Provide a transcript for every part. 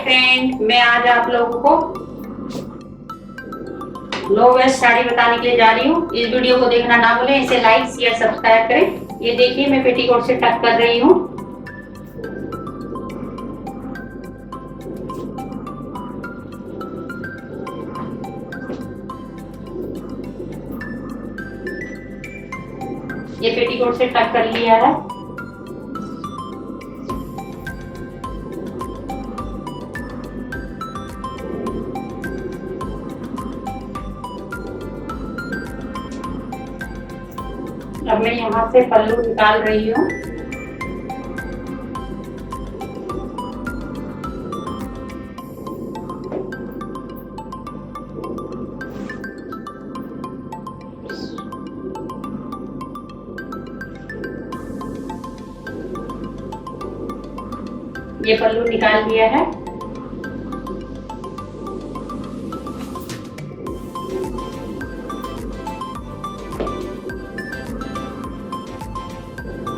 Friend, मैं आज आप लोगों को लो वेस्ट साड़ी बताने के लिए जा रही हूँ। इस वीडियो को देखना ना भूलें, इसे लाइक शेयर सब्सक्राइब करें। ये देखिए मैं पेटीकोट से टक कर रही हूँ। ये पेटीकोट से टक कर लिया है। अब मैं यहाँ से पल्लू निकाल रही हूँ। ये पल्लू निकाल लिया है।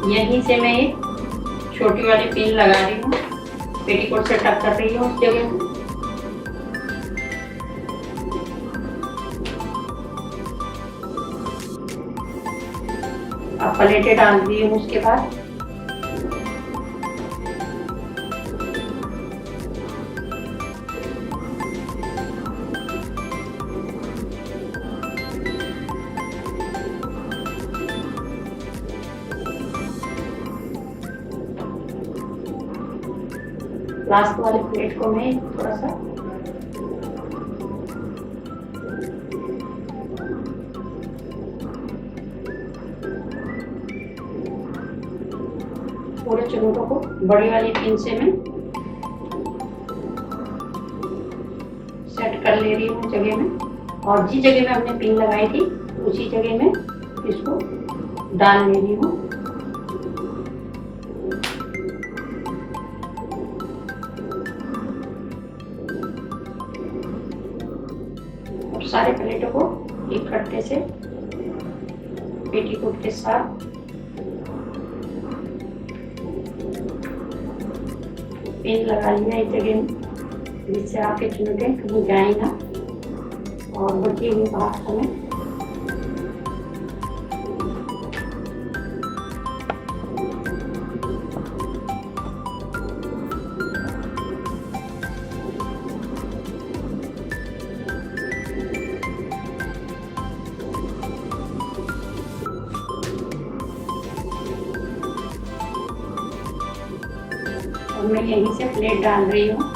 यहीं से मैं एक छोटी वाली पिन लगा रही हूँ, पेटीकोट से टक कर रही हूँ उस जगह में। अब प्लेटें डाल दी हूँ। उसके बाद लास्ट वाले प्लेट को मैं थोड़ा सा पूरे चुनटों को बड़ी वाली पिन से मैं सेट कर ले रही हूँ जगह में, और जिस जगह में हमने पिन लगाई थी उसी जगह में इसको डाल ले रही हूँ। सारे प्लेटों को इकट्ठे से पेटीकोट के साथ पिन लगा लिया इस जगह में, जिससे आपके चुनटे कहीं जाए ना और बची हुई बात हमें मैं यहीं से प्लेट डाल रही हूँ।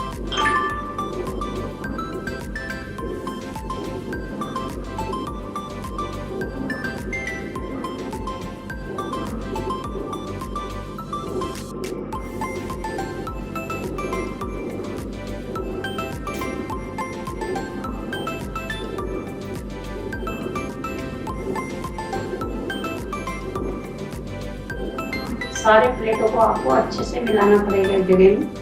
सारे प्लेटों को आपको अच्छे से मिलाना पड़ेगा इस जगह में।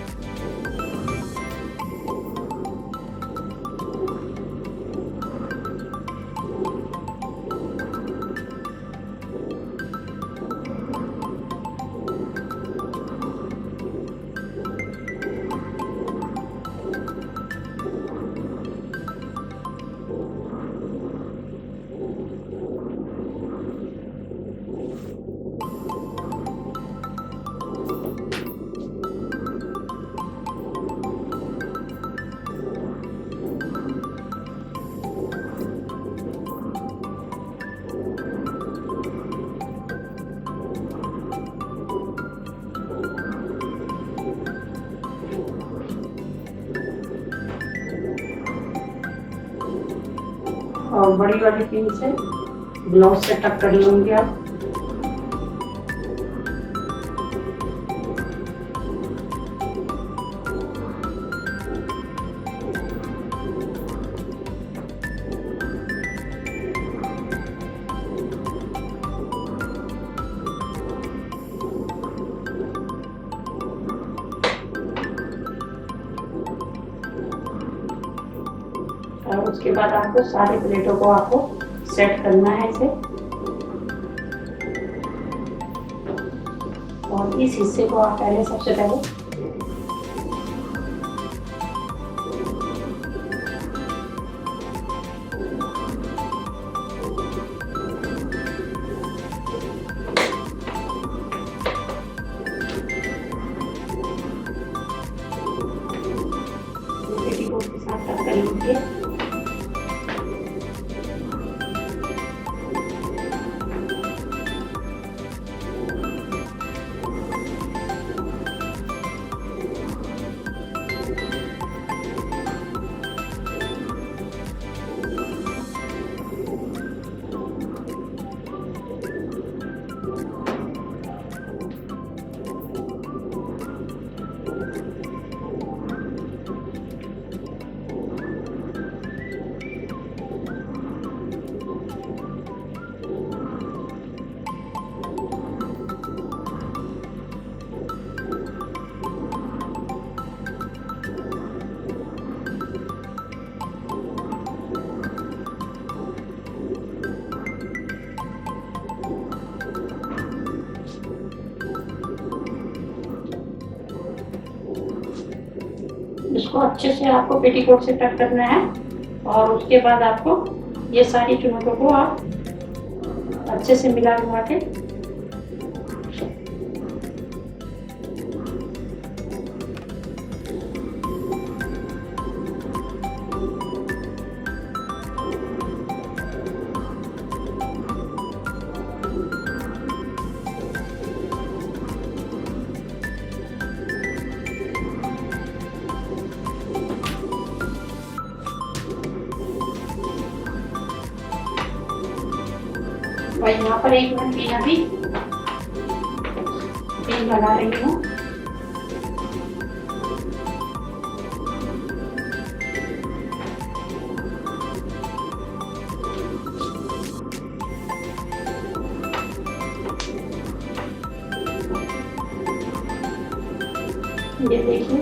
और बड़ी वाली पिन से ब्लाउज से टक कर लूंगी आप। और उसके बाद आपको सारे प्लेटों को आपको सेट करना है इसे, और इस हिस्से को आप पहले सबसे पहले इसको अच्छे से आपको पेटीकोट से कट करना है और उसके बाद आपको ये सारी चुनौतों को आप अच्छे से मिला के और यहाँ पर एक मैं पीना भी तेल लगा रही हूँ। ये देखिए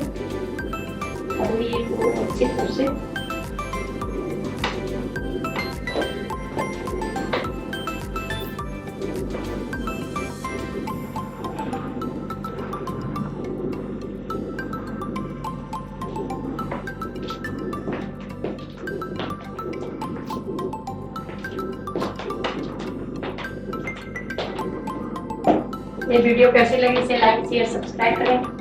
अभी ये पूरे अच्छी तरह से ये वीडियो कैसी लगी इसे लाइक शेयर सब्सक्राइब करें।